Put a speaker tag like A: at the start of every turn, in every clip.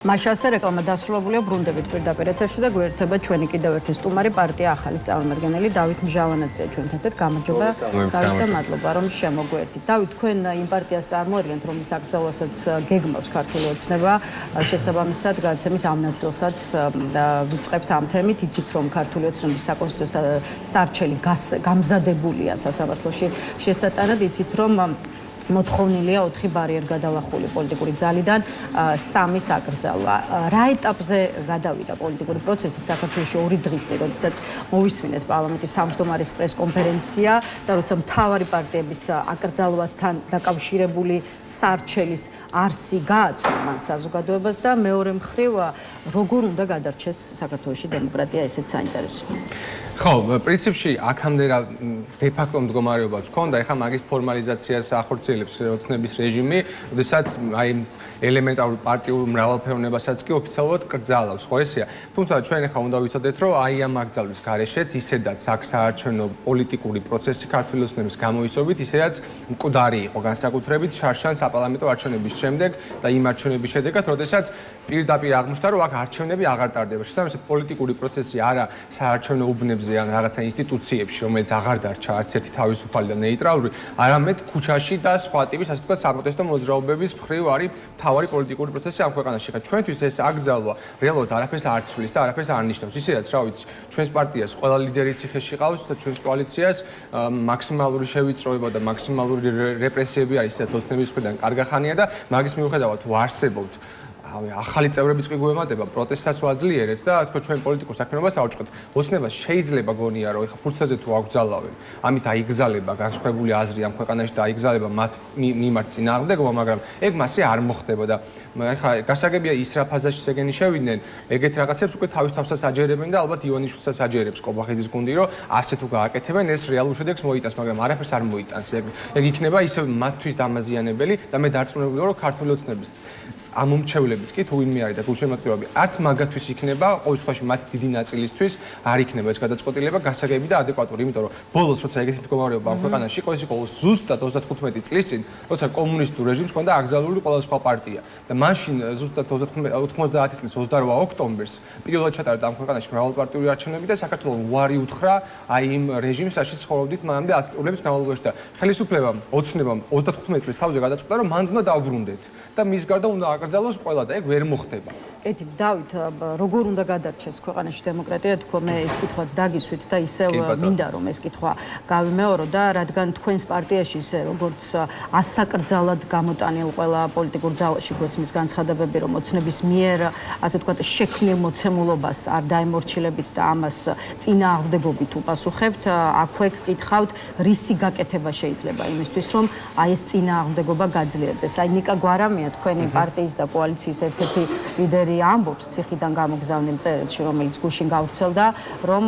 A: მაშასე რეკლამა დასრულებულია ბრუნდებით პირდაპირ ეთერში და გვერდება ჩვენი კიდევ ერთი სტუმარი პარტია ახალის წარმომადგენელი დავით მჟავანაძეა ჩვენთან ერთად. გამარჯობა დავით და მადლობა რომ შემოგვერთით. დავით, თქვენ იმ პარტიას წარმოადგენთ, რომლის აკრძალვასაც გეგმავს ქართული ოცნება, შესაბამისად გადაცემის ამ ნაწილსაც ვიწყებთ ამ თემით. იცით რომ ქართული ოცნების საკონსტიტუციო სარჩელი გამზადებულია სასამართლოში შესატანად, იცით რომ მოთხოვნილია 4 ბარიერგადალახული პოლიტიკური ძალიდან 3 საკრძალვა. რა ეტაპზე გადავიდა პოლიტიკური პროცესი საქართველოში 2 დღის წინ, როდესაც მოვისმინეთ პარლამენტის თავმჯდომარის პრესკონფერენცია და როცა მთავარი პარტიების აკრძალვასთან დაკავშირებული სარჩელის არსი გააცნო მან საზოგადოებას და მეორე მხრივ როგორ უნდა გადარჩეს საქართველოში დემოკრატია, ესეც საინტერესოა.
B: ხო, პრინციპში აქამდე რა დე-ფაქტო მდგომარეობაც ჰქონდა, ეხლა მაგის ფორმალიზაციას ახორციელებს ოცნების რეჟიმი, როდესაც აი ელემენტარულ პარტიულ მრავალფეროვნებასაც კი ოფიციალურად კრძალავს, ხო ესეა. თუმცა ჩვენ ეხლა უნდა ვიცოდეთ, რომ აი ამ აკრძალვის გარეშეც ისედაც აქ საარჩევნო პოლიტიკური პროცესი ქართული ოცნების გამოისობით, ისედაც მკვდარი იყო განსაკუთრებით შარშან საპარლამენტო არჩევნების შემდეგ და იმ არჩევნების შედეგად, როდესაც პირდაპირ აღმოჩნდა, რომ აქ არჩევნები აღარ ტარდება. შესაბამისად პოლიტიკური პროცესი არა საარჩევნო უბნებზე ან რაღაცა ინსტიტუციებში, რომელიც აღარ დარჩა არც ერთი თავისუფალი და ნეიტრალური, არამედ ქუჩაში და სხვა ტიპის ასე ვთქვათ საპროტესტო მოძრაობების მხრივ არის მთავარი პოლიტიკური პროცესი ამ ქვეყანაში. ხა ჩვენთვის ეს აკრძალვა რეალურად არაფერს არ ცვლის და არაფერს არ ნიშნავს. ისედაც რა ვიცი, ჩვენს პარტიას ყველა ლიდერი ციხეში ყავს და ჩვენს კოალიციას მაქსიმალური შევიწროება და მაქსიმალური რეპრესიები არის ისეთ ოცნების მხრიდან კარგახანია და მაგის მიუხედავად ვარსებობთ ახალი წევრებიც კი გვემატება, პროტესტსაც ვაძლიერებთ და თქო ჩვენ პოლიტიკურ საქმიანობას ავჭყოთ. ოცნებას შეიძლება გონია, რომ ეხა ფურცლაზე თუ აღგზალავენ, ამით აიგზალება განსხვავებული აზრი ამ ქვეყანაში და აიგზალება მათ მიმართ წინააღმდეგობა, მაგრამ ეგ მასე არ მოხდება და ეხა გასაგებია ის რა ფაზაში ეგენი შევიდნენ, ეგეთ რაღაცებს უკვე თავისთავსაც აჯერებენ და ალბათ ივანიშვილსაც აჯერებს კობახიძის გუნდი, რომ ასე თუ გააკეთებენ, ეს რეალურ შედეგს მოიტანს, მაგრამ არაფერს არ მოიტანს. ეგ იქნება ისევ მათთვის დამაზიანებელი და მე დარწმუნებული ვარ, რომ ქართული ოცნების ამომრჩევლებიც კი თუ ვინმე არის და გულშემატკივრები არც მაგათთვის იქნება, ყოველ შემთხვევაში მათი დიდი ნაწილისთვის არ იქნება ეს გადაწყვეტილება გასაგები და ადეკვატური, იმიტომ რომ ბოლოს როცა ეგეთი მდგომარეობა ამ ქვეყანაში იყო, ეს იყო ზუსტად 35 წლის წინ, როცა კომუნისტურ რეჟიმს ჰქონდა აკრძალული ყველა სხვა პარტია და მაშინ ზუსტად 90 წლის 28 ოქტომბერს პირველად ჩატარდა ამ ქვეყანაში მრავალპარტიული არჩევნები და საქართველოს უარი უთხრა აი იმ რეჟიმს, რაშიც ცხოვრობდით მანამდე ასპირლების განმავლობაში და ხელისუფლებამ ოცნებამ 35 წლის თავზე გადაწყვეტა, რომ მანდ უნდა დავბრუნდეთ და მის გარდა უნდა აკრძალოს ყველა და ეგ ვერ მოხდება.
A: ეთი დავით, როგორ უნდა გადარჩეს ქვეყანაში დემოკრატია, თქო მე ეს კითხვაც დაგისვით და ისევ მინდა რომ ეს კითხვა გავიმეორო და რადგან თქვენს პარტიაში ისე როგორც ასაკრძალად გამოტანილ ყველა პოლიტიკურ ძალაში გვესმის განცხადებები, რომ ოცნების მიერ ასე ვთქვათ შექმნილ მოცემულობას არ დაემორჩილებით და ამას წინააღმდეგობით უპასუხებთ, აქვე გკითხავთ, რისი გაკეთება შეიძლება იმისთვის, რომ აი ეს წინააღმდეგობა გაძლიერდეს. აი ნიკა გვარამია თქვენი პარტიის და კოალიციის ერთ-ერთი ლიდერი ამბობს ციხიდან გამოგზავნილ წერილში, რომელიც გუშინ გავრცელდა, რომ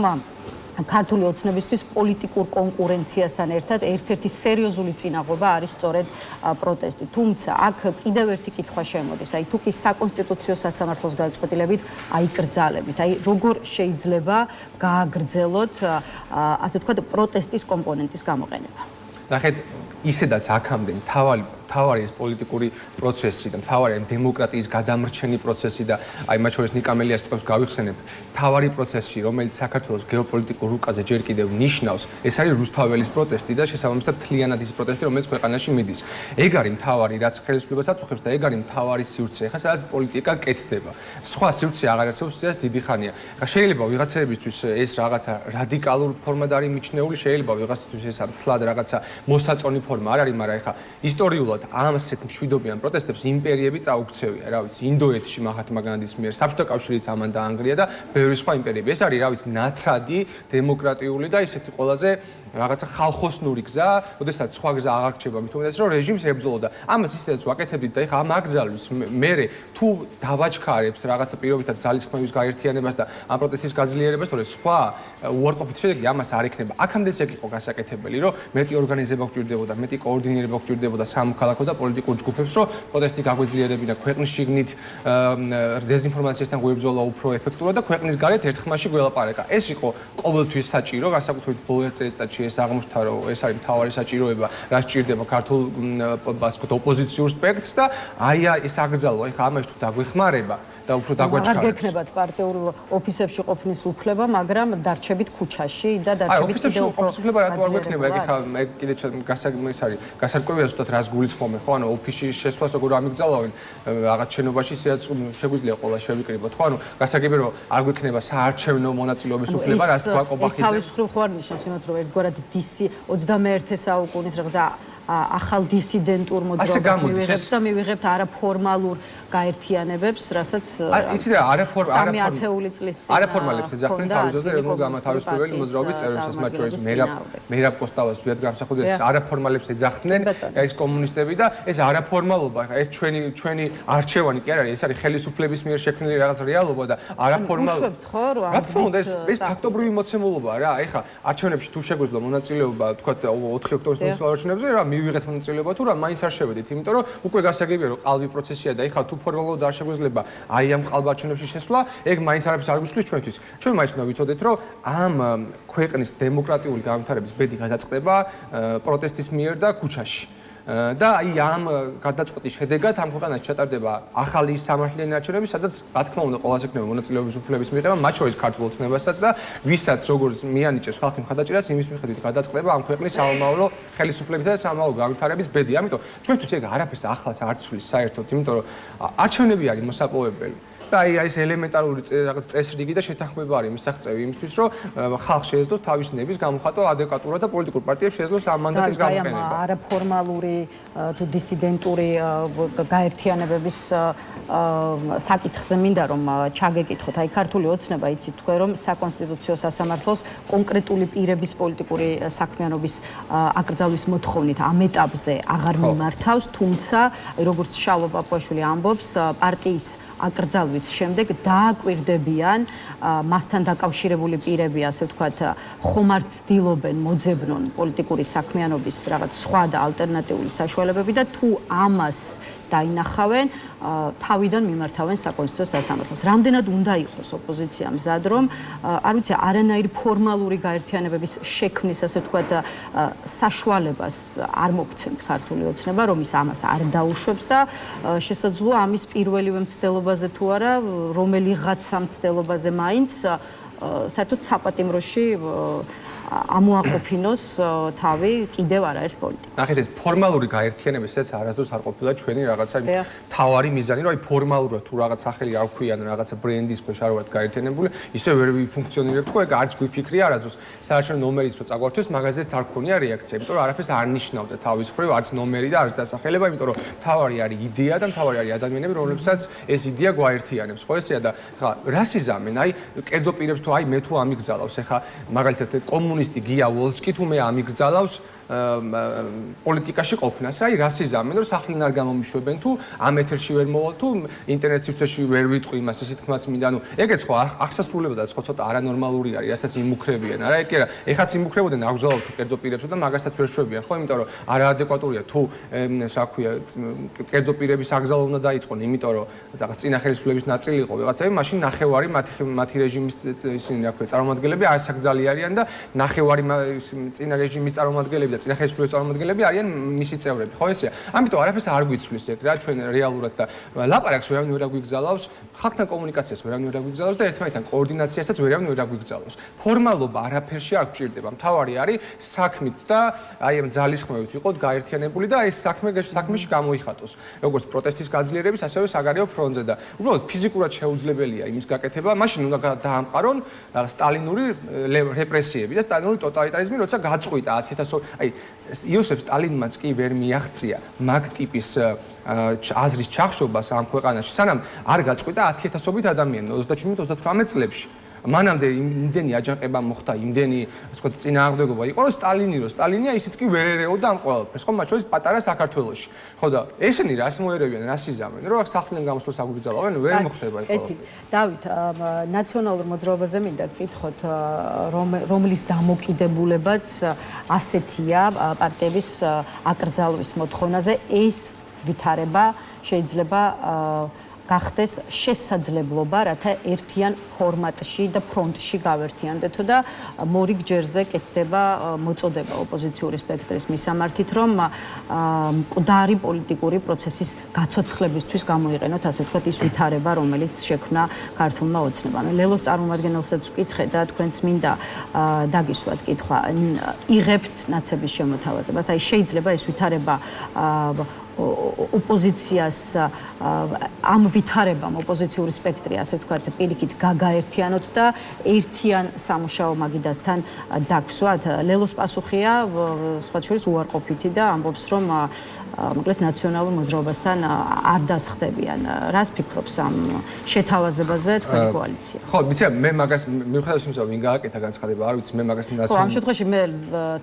A: ქართული ოცნებისთვის პოლიტიკურ კონკურენციასთან ერთად ერთ-ერთი სერიოზული წინაღობა არის სწორედ პროტესტი. თუმცა აქ კიდევ ერთი კითხვა შემოდის. აი თუ კი საკონსტიტუციო სასამართლოს გადაწყვეტილებით აიკრძალებით, აი როგორ შეიძლება გააგრძელოთ ასე ვთქვათ პროტესტის კომპონენტის გამოყენება?
B: ნახეთ, ისედაც აქამდე მთავარი ეს პოლიტიკური პროცესი და მთავარი დემოკრატიის გადამრჩენი პროცესი და აი მათ შორის ნიკამელიას თქმებს გავიხსენებ, მთავარი პროცესი, რომელიც საქართველოს გეოპოლიტიკურ რუკაზე ჯერ კიდევ ნიშნავს, ეს არის რუსთაველის პროტესტი და შესაბამისად მთლიანად ის პროტესტი, რომელიც ქვეყანაში მიდის. ეგ არის მთავარი, რაც ხელისუფლებას აწუხებს და ეგ არის მთავარი სივრცე, ხა სადაც პოლიტიკა კეთდება. სხვა სივრცე აღარ არსებობს, ეს დიდი ხანია. ხა შეიძლება ვიღაცებისთვის ეს რაღაცა რადიკალურ ფორმად არის მიჩნეული, შეიძლება ვიღაცისთვის ეს თლად რაღაცა მოსაწონი ფორმა არ არის, მაგრამ ხა ისტორიულად ამ ასეთ მშვიდობიან პროტესტებს იმპერიები წაუქცევია, რა ვიცი, ინდოეთში მაჰათმა განდის მიერ, საბჭოთა კავშირიც ამან დაანგრია და ბევრი სხვა იმპერიები. ეს არის, რა ვიცი, ნაცადი, დემოკრატიული და ისეთი ყველაზე რაღაცა ხალხოსნური გზა, როდესაც სხვა გზა აღარ რჩება, მით უმეტეს რომ რეჟიმს ებრძოლო და ამას ისედაც ვაკეთებდით და ეხა ამ აკრძალვის მერე თუ დავაჩქარებთ რაღაცა პირობითად ძალისხმევის გაერთიანებას და ამ პროტესტის გაძლიერებას, თორე სხვა უარყოფით შედეგი ამას არ ექნება. აქამდეც ეგ იყო გასაკეთებელი, რომ მეტი ორგანიზება გვჭირდებოდა, მეტი კოორდინირება გვჭირდებოდა სამოქალაქო და პოლიტიკურ ჯგუფებს, რომ პროტესტი გაგვეძლიერებინა ქვეყნის შიგნით დეზინფორმაციასთან გვებრძოლა უფრო ეფექტურად და ქვეყნის გარეთ ერთხმაში გველაპარაკა. ეს იყო ყოველთვის საჭირო, განსაკუთრებით ბოლო ერთ წელიწადში ეს აღმოჩნდა, რომ ეს არის მთავარი საჭიროება, რაც ჭირდება ქართულ ოპოზიციურ სპექტრს და აი ეს აკრძალვა, ეხლა ამაში თუ დაგვეხმარება და უფრო დაგვაჩქარებს.
A: არ გექნებათ პარტიულ ოფისებში ყოფნის უფლება, მაგრამ დარჩებით ქუჩაში და დარჩებით
B: კიდევ უფრო უფლება რატო არ გვექნება? ეგ კიდე გასარკვევია ზუსტად რას გულისხმობენ, ხო? ანუ ოფისში შესვლას როგორ ამიგზავნებენ, რაღაც შენობაში შეგვიძლია ყველა შევიკრიბოთ, ხო? ანუ გასაგები რომ არ გვექნება საარჩევნო მონაწილეობის უფლება, რას თქვა კობახიძე.
A: ეს თავის მხრივ ხო არ ნიშნავს იმათ, რომ ერთგვარად 21 საუკუნის რაღაცა ახალ დისიდენტურ მოძრაობას მივიღებთ და მივიღებთ არაფორმალურ გაერთიანებებს, რასაც
B: იცი რა,
A: სამი ათეული წლის წინ
B: არაფორმალებს ეძახდნენ თავის ძროზე ეროვნულ გამათავისუფლებელი მოძრაობის წევრებსაც, მათ შორის მერაბ კოსტავას ზვიად გამსახურდია, ეს არაფორმალებს ეძახდნენ, ეს კომუნისტები და ეს არაფორმალობა, ეს ჩვენი არჩევანი კი არ არის, ეს არის ხელისუფლების მიერ შექმნილი რაღაც რეალობა და არაფორმალობა. რა თქმა უნდა, ეს ფაქტობრივი მოცემულობაა რა. ეხლა არჩევნებში თუ შეგვეძლო მონაწილეობა, თქვა 4 ოქტომბრის მუნიციპალურ არჩევნებზე, რა მივიღეთ მონაწილეობა თუ რა მაინც არ შევედით, იმიტომ რომ უკვე გასაგებია რომ ყალბი პროცესია და ეხლა თუ ფორმალურად არ შეგვეძლება აი ამ ყალბ არჩევნებში შესვლა, ეგ მაინც არაფერს არ გვისვლის ჩვენთვის. ჩვენ მაინც უნდა ვიცოდეთ, რომ ამ ქვეყნის დემოკრატიული განვითარების ბედი გადაწყდება პროტესტის მიერ და ქუჩაში. და აი ამ გადაწყვეტის შედეგად ამ ქვეყანაში ჩატარდება ახალი სამართლიანი არჩევნები, სადაც რა თქმა უნდა ყველას ექნება მონაწილეობის უფლების მიღება, მათ შორის ქართულ ოცნებასაც და ვისაც როგორც მიანიჭებს ხალხი მხარდაჭერას, იმის მიხედვით გადაწყდება ამ ქვეყნის სამომავლო ხელისუფლებისა და სამომავლო განვითარების ბედი. ამიტომ ჩვენთვის ეგ არაფერს ახლავს არ ცვლის საერთოდ, იმიტომ რომ არჩევნები არის მოსაპოვებელი. და აი ეს ელემენტარული რაღაც წესრიგი და შეთანხმება არის მისაღწევი იმისთვის, რომ ხალხს შეეძლოს თავის ნების გამოხატვა ადეკვატურად და პოლიტიკურ პარტიებს შეეძლოს ამ მანდატის გამოყენება.
A: არაფორმალური თუ დისიდენტური გაერთიანებების საკითხზე მინდა რომ ჩაგეკითხოთ. აი ქართული ოცნება იცით თქვენ რომ საკონსტიტუციო სასამართლოს კონკრეტული პირების პოლიტიკური საქმიანობის აკრძალვის მოთხოვნით ამ ეტაპზე აღარ მიმართავს, თუმცა როგორც შალვა პაპუაშვილი ამბობს, პარტიის აკრძალვის შემდეგ დააკვირდებიან მასთან დაკავშირებული პირები, ასე ვთქვათ, ხომარ ცდილობენ მოძებნონ პოლიტიკური საქმიანობის რაღაც სხვა და ალტერნატიული საშუალებები და თუ ამას დაინახავენ, თავიდან მიმართავენ საკონსტიტუციო სასამართლოს. რამდენად უნდა იყოს ოპოზიცია მზად, რომ არ ვიცი, არანაირი ფორმალური გაერთიანებების შექმნის, ასე ვთქვათ, საშუალებას არ მოგცემთ ქართული ოცნება, რომ ის ამას არ დაუშვებს და შესაძლოა ამის პირველივე მცდელობაზე თუ არა, რომელიღაცა მცდელობაზე მაინც საერთოდ საპატიმროში ამოაყოფინოს თავი კიდევ არაერთ პოლიტიკას.
B: ნახეთ, ეს ფორმალური გაერთიანების ეს არასდროს არ ყოფილა ჩვენი რაღაცა თავარი მიზანი, რომ აი ფორმალურად თუ რაღაც სახელი არ ქვია ან რაღაცა ბრენდის ქვეშ არ ვართ გაერთიანებული, ისე ვერ ვიფუნქციონირებთ, ხო, ეგ არც გვიფიქრია არასდროს. საარჩევნო ნომერიც რო წაგვართვეს, მაგაზეც არ ქონია რეაქცია, იმიტომ რომ არაფერს არ ნიშნავდა თავის მხრივ, არც ნომერი და არც დასახელება, იმიტომ რომ თავარი არის იდეა და თავარი არის ადამიანები, რომლებსაც ეს იდეა გვაერთიანებს. ხო ესეა და ხა რას იზამენ? აი კერძო პირებს თუ აი მე თუ ამიგზალავს, ეხა მაგალითად კომუნისტი გია ვოლსკი თუ მე ამიგზალავს პოლიტიკაში ყოფნას. აი რას იზამენ, რომ სახლიდან არ გამომიშვებენ თუ ამ ეთერში ვერ მოვალ თუ ინტერნეტ სივრცეში ვერ ვიტყვი იმას, ისე თქმაც მინდა. ანუ ეგეც ხო აღსასრულებოდა ხო ცოტა არანორმალური არის, რასაც იმუქრებიან. არა ეგ კი არა, ეხაც იმუქრებოდნენ აღგზავნოთ კერძო პირებსო და მაგასაც ვერ შვებიან, ხო, იმიტომ რომ არაადეკვატურია თუ რა ქვია, კერძო პირების აგზავნა უნდა დაიწყონ, იმიტომ რომ რაღაც წინა ხელისუფლების ნაწილი იყო ვიღაცები, მაშინ ნახევარი მათი რეჟიმის ისინი რა ქვია, წარმომადგენლები ასაკძალი არიან და ნახევარი წინა რეჟიმის წარმომადგენლები და წინა ხელისუფლების წარმომადგენლები არიან მისი წევრები, ხო ესეა? ამიტომ არაფერს არ გვიცვლის ეგ რა ჩვენ რეალურად და ლაპარაკს ვერავინ ვერ აგვიგზალავს, ხალხთან კომუნიკაციას ვერავინ ვერ აგვიგზალავს და ერთმანეთთან კოორდინაციასაც ვერავინ ვერ აგვიგზალავს. ფორმალობა არაფერში არ გვჭირდება. მთავარი არის საქმით და აი ამ ძალისხმევით ვიყოთ გაერთიანებული და ეს საქმეში გამოიხატოს. როგორც პროტესტის გაძლიერების, ასევე საგარეო ფრონტზე და უბრალოდ ფიზიკურად შეუძლებელია იმის გაკეთება, მაშინ უნდა დაამყარონ სტალინური რეპრესიები და სტალინური ტოტალიტარიზმი, როცა გაწყვიტა 10000 აი იოსებ სტალინმაც კი ვერ მიაღწია მაგ ტიპის აზრის ჩახშობას ამ ქვეყანაში, სანამ არ გაწყვიტა 10000-ობით ადამიანი 37-38 წლებში. მანამდე იმდენი აჯანყება მოხდა, იმდენი, ასე ვთქვათ, წინააღმდეგობა იყო, რომ სტალინია ისიც კი ვერ ერეოდა ამ ყველაფერს, ხო, მათ შორის პატარა საქართველოში. ხო და ესენი რას მოერევიან, რას იზამენ, რომ სახლიდან გამოსვლას აგვიძალავენ, ვერ მოხდება ეს ყველაფერი.
A: დავით, ნაციონალურ მოძრაობაზე მინდა გკითხოთ, რომლის დამოკიდებულებაც ასეთია პარტიების აკრძალვის მოთხოვნაზე, ეს ვითარება შეიძლება გახდეს შესაძლებლობა, რათა ერთიან ფორმატში და ფრონტში გავერთიანდეთო და მორიგ ჯერზე კეთდება მოწოდება ოპოზიციური სპექტრის მისამართით, რომ მკვდარი პოლიტიკური პროცესის გაცოცხლებისთვის გამოიყენოთ, ასე ვთქვათ, ის ვითარება, რომელიც შექმნა ქართულმა ოცნებამ. ლელოს წარმომადგენელსაც ვკითხე და თქვენც მინდა დაგისვათ კითხვა, იღებთ ნაცების შემოთავაზებას. აი შეიძლება ეს ვითარება ოპოზიციას ამ ვითარებამ ოპოზიციური სპექტრი, ასე ვთქვათ, პირიქით გაგაერთიანოთ და ერთიან სამუშაო მაგიდასთან დაგსვათ. ლელოს პასუხია სხვა შორის უარყოფითი და ამბობს, რომ მოკლედ ნაციონალურ მოძრაობასთან არ დასხდებიან. რას ფიქრობს ამ შეთავაზებაზე თქვენი კოალიცია?
B: ხო, ვიცი, მე მაგას მიუხედავად იმისა, ვინ გააკეთა განცხადება, არ ვიცი, მე მაგას
A: ხო, ამ შემთხვევაში მე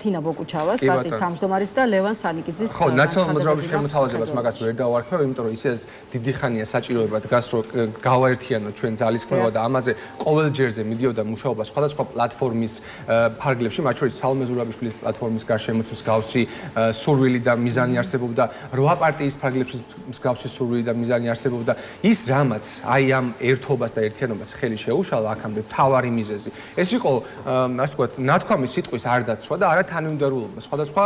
A: თინა ბოკუჩავას, პარტიის თავმჯდომარის და ლევან სანიკიძის
B: ხო, ნაციონალურ მოძრაობის შემოთავაზებას მაგას ვერ დავარქმევ, იმიტომ რომ ისე დიდი ხანია საჭიროება დგას, რომ გავაერთიანოთ ჩვენ ძალისხმევა და ამაზე ყოველ ჯერზე მიდიოდა მუშაობა სხვადასხვა პლატფორმის ფარგლებში, მათ შორის სალომე ზურაბიშვილის პლატფორმის გარშემოც მსგავსი სურვილი და მიზანი არსებობდა, 8 პარტიის ფარგლებში მსგავსი სურვილი და მიზანი არსებობდა. ის რამაც აი ამ ერთობას და ერთიანობას ხელი შეუშალა აქამდე მთავარი მიზეზი. ეს იყო, ასე ვთქვათ, ნათქვამის სიტყვის არ დაცვა და არა თანმიმდევრულობა სხვადასხვა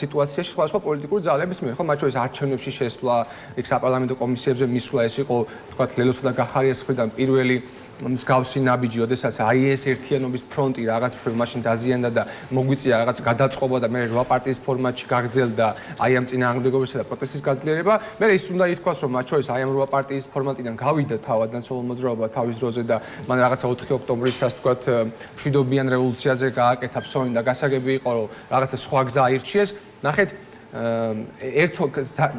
B: სიტუაციაში, სხვადასხვა პოლიტიკური ძალების მიერ, ხო, მათ შორის არჩევნებში შესვლა, იქ საპარლამენტო კომისიებზე მისვლა, ეს იყო, ვთქვათ, ლელოსა და გახარიას მხრიდან პირველი მსგავსი ნაბიჯი, ოდესაც აი ეს ერთიანობის ფრონტი რაღაც მაშინ დაზიანდა და მოგვიწია რაღაც გადაწყობა და მე 8 პარტიის ფორმატში გაგრძელდა აი ამ წინააღმდეგობისა და პროტესტის გაძლიერება. მე ის უნდა ითქვას, რომ მათ შორის აი ამ 8 პარტიის ფორმატიდან გავიდა თავად ნაციონალურ მოძრაობა თავის დროზე და მან რაღაცა 4 ოქტომბრის, ასე ვთქვათ, მშვიდობიან რევოლუციაზე გააკეთა ფსონი და გასაგები იყო, რომ რაღაცა სხვა გზა აირჩიეს. ნახეთ,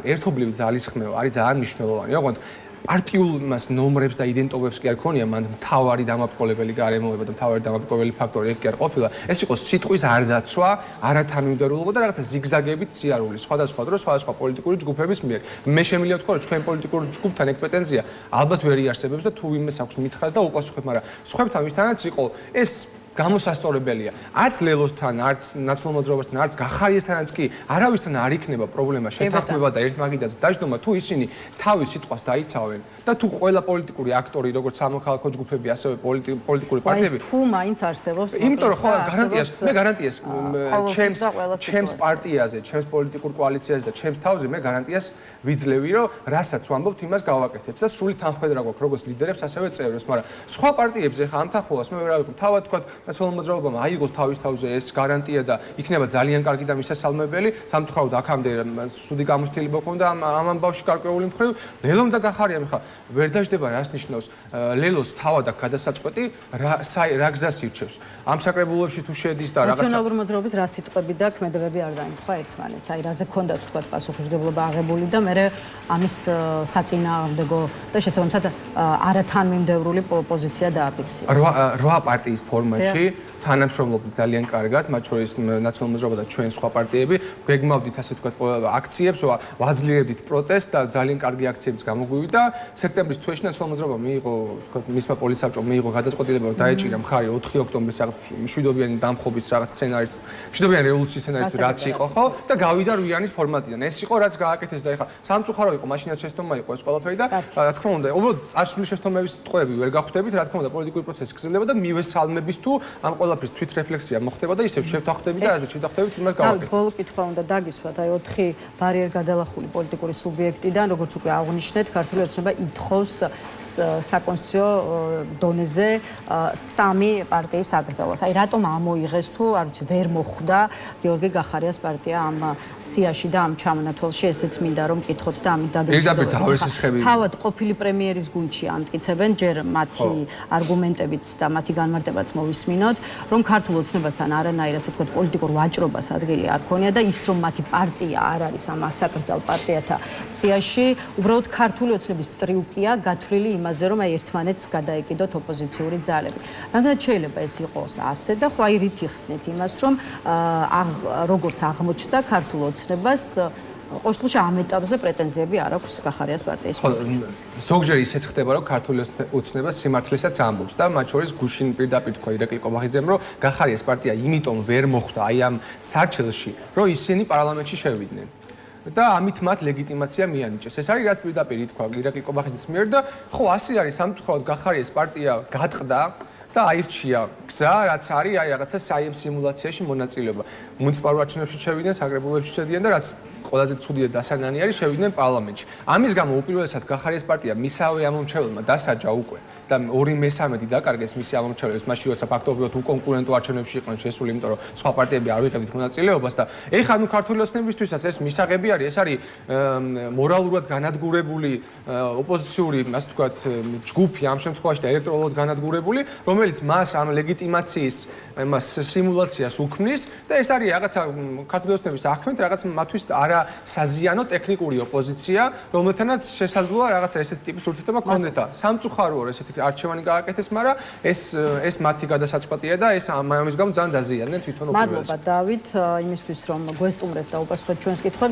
B: ერთობლივი ძალისხმევა არის ძალიან მნიშვნელოვანი. ოღონდ პარტიულ მას ნომრებს და იდენტობებს კი არ ქონია, მან მთავარი დამაბრკოლებელი გარემოება და მთავარი დამაბრკოლებელი ფაქტორი ეგ კი არ ყოფილა. ეს იყო სიტყვის არ დაცვა, არა თანმიმდევრულობა და რაღაცა ზიგზაგებით სიარული სხვადასხვა დროს სხვადასხვა პოლიტიკური ჯგუფების მიერ. მე შემიძლია ვთქვა, რომ ჩვენ პოლიტიკურ ჯგუფთან ეგ პრეტენზია ალბათ ვერ იარსებებს და თუ ვინმეს აქვს მითხრას და უპასუხებ, მაგრამ სხვებთან ვისთანაც იყო ეს გამოსასწორებელია. არც ლელოსთან, არც ნაციონალურ მოძრაობასთან, არც გახარიესთანაც კი არავისთან არ იქნება პრობლემა შეთანხმება და ერთმაგიდაზე დაждდომა, თუ ისინი თავის სიტყვას დაიცავენ და თუ ყველა პოლიტიკური აქტორი, როგორც სამოქალაქო ჯგუფები, ასევე პოლიტიკური პარტიები,
A: თუ მაინც არსებობს,
B: იმიტომ რომ ხო, მე გარანტიას ჩემს პარტიაზე, ჩემს პოლიტიკურ კოალიციაზე და ჩემს თავზე მე გარანტიას ვიძლევი, რომ რასაც ვამბობთ, იმას გავაკეთებთ და სრული თანხმედრა გვაქვს როგორც ლიდერებს, ასევე წევრებს, მაგრამ სხვა პარტიებზე ხა ამთახობას მე ვერ ავიღებ. თავად თქვა ნაციონალურ მოძრაობამ აიღოს თავის თავზე ეს გარანტია და იქნება ძალიან კარგი და მისასალმებელი. სამწუხაროდ აქამდე სუდი გამოცდილება ჰქონდა ამ ამბავში გარკვეული მხრივ. ლელომ და გახარიამ ხა ვერ დაждდება რას ნიშნავს ლელოს თავად აქ გადასაწყვეტი რა გზას ირჩევს. ამ საკრებულოში თუ შედის და რაღაცა
A: ნაციონალური მოძრაობის რა სიტყვები და ქმედებები არ დაემთხვა ერთმანეთს. აი რაზე ქონდათ თქვა პასუხისმგებლობა აღებული და მე ამის საწინააღმდეგო და შესაბამისად არათანმიმდევრული პოზიცია დააფიქსირა.
B: 8 პარტიის ფორმატში თანამშრომლობთ ძალიან კარგად, მათ შორის ნაციონალურ მოძრაობა და ჩვენ სხვა პარტიები. გვეგმავდით, ასე ვთქვათ, აქციებს, ვაძლიერებდით პროტესტს და ძალიან კარგი აქციებიც გამოგვივიდა. სექტემბრის თვეში ნაციონალურ მოძრაობამ მიიღო, ვთქვათ, მისმა პოლიცსაბჭომ მიიღო გადაწყვეტილება, რომ დაეჭირა მხარი 4 ოქტომბრის რაღაც მშვიდობიანი დამხობის რაღაც სცენარის, მშვიდობიანი რევოლუციის სცენარის რაც იყო, ხო? და გავიდა რვიანის ფორმატიდან. ეს იყო რაც გააკეთეს და ეხლა სამწუხარო იყო, მაშინაც შეცდომა იყო ეს ყველაფერი და რა თქმა უნდა, უბრალოდ წარსული შეცდომების ტყვეები ვერ გახვდებით, რა თქმა უნდა, პოლიტიკური პროცესი გრძელდება და მივესალმების თუ ამ ყველაფრის თვით რეფლექსია მოხდება და ისევ შევთანხმდებით და ასე შევთანხმდებით იმას გავაკეთეთ.
A: ბოლო კითხვა უნდა დაგისვათ, აი 4 ბარიერ გადალახული პოლიტიკური სუბიექტიდან, როგორც უკვე აღნიშნეთ, ქართული ოცნება ითხოვს საკონსტიტუციო დონეზე 3 პარტიის აკრძალვას. აი რატომ ამოიღეს თუ არ ვიცი, ვერ მოხვდა გიორგი გახარიას პარტია ამ სიაში და ამ ჩამონათვალში, ესეც მინდა რომ კითხოთ და ამით დაგეშვა. თავად ყოფილი პრემიერის გუნდში ამტკიცებენ, ჯერ მათი არგუმენტებიც და მათი განმარტებაც მოვისმინოთ, რომ ქართულ ოცნებასთან არანაირ, ასე ვთქვათ, პოლიტიკურ ვაჭრობას ადგილი არ ქონია და ის რომ მათი პარტია არ არის ამ საკრძალ პარტიათა სიაში, უბრალოდ ქართული ოცნების ტრიუკია გათვლილი იმაზე, რომ აი ერთმანეთს გადაეკიდოთ ოპოზიციური ძალები. რამდენად შეიძლება ეს იყოს ასე და ხო აი რით იხსნით იმას, რომ როგორც აღმოჩნდა ქართულ ოცნებას ყოველ შემთხვევაში ამ ეტაპზე პრეტენზიები არ აქვს გახარიას პარტიის.
B: ხო, ზოგჯერ ისეც ხდება, რომ ქართული ოცნება სიმართლესაც ამბობს და მათ შორის გუშინ პირდაპირ თქვა ირაკლი ყობახიძემ, რომ გახარიას პარტია იმიტომ ვერ მოხვდა აი ამ სარჩელში, რომ ისინი პარლამენტში შევიდნენ. და ამით მათ ლეგიტიმაცია მიანიჭეს. ეს არის რაც პირდაპირ ითქვა ირაკლი კობახიძის მიერ და ხო ასე არის სამწუხაროდ გახარიეს პარტია გადყდა და აირჩია გზა, რაც არის აი რაღაცა საიმ სიმულაციაში მონაწილეობა. მუნიციპალურ არჩევნებში შევიდნენ, საკრებულოებში შედიან და რაც ყველაზე ცუდია დასანანი არის შევიდნენ პარლამენტში. ამის გამო უპირველესად გახარიეს პარტია მისავე ამომრჩეველმა დასაჯა უკვე და 2/3 დაკარგეს მისი ამომრჩეველების მაშინ როცა ფაქტობრივად უკონკურენტო არჩევნებში იყვნენ შესული, იმიტომ რომ სხვა პარტიები არ ვიღებთ მონაწილეობას და ეხლა ნუ ქართული ოცნებისთვისაც ეს მისაღები არის, ეს არის მორალურად განადგურებული ოპოზიციური, ასე ვთქვათ, ჯგუფი ამ შემთხვევაში და ელექტროლოგად განადგურებული, რომელიც მას ამ ლეგიტიმაციის მას სიმულაციას უქმნის და ეს არის რაღაცა ქართული ოცნების აღქმით რაღაც მათთვის არასაზიანო ტექნიკური ოპოზიცია, რომელთანაც შესაძლოა რაღაცა ესეთი ტიპის ურთიერთობა გქონდეთ. სამწუხაროა ესეთი არჩევანი გააკეთეს, მაგრამ ეს მათი გადასაწყვეტია და ეს ამის გამო ძალიან დაზიანდნენ თვითონ უპირველეს.
A: მადლობა დავით იმისთვის რომ გვესტუმრეთ და უპასუხეთ ჩვენს კითხვებს.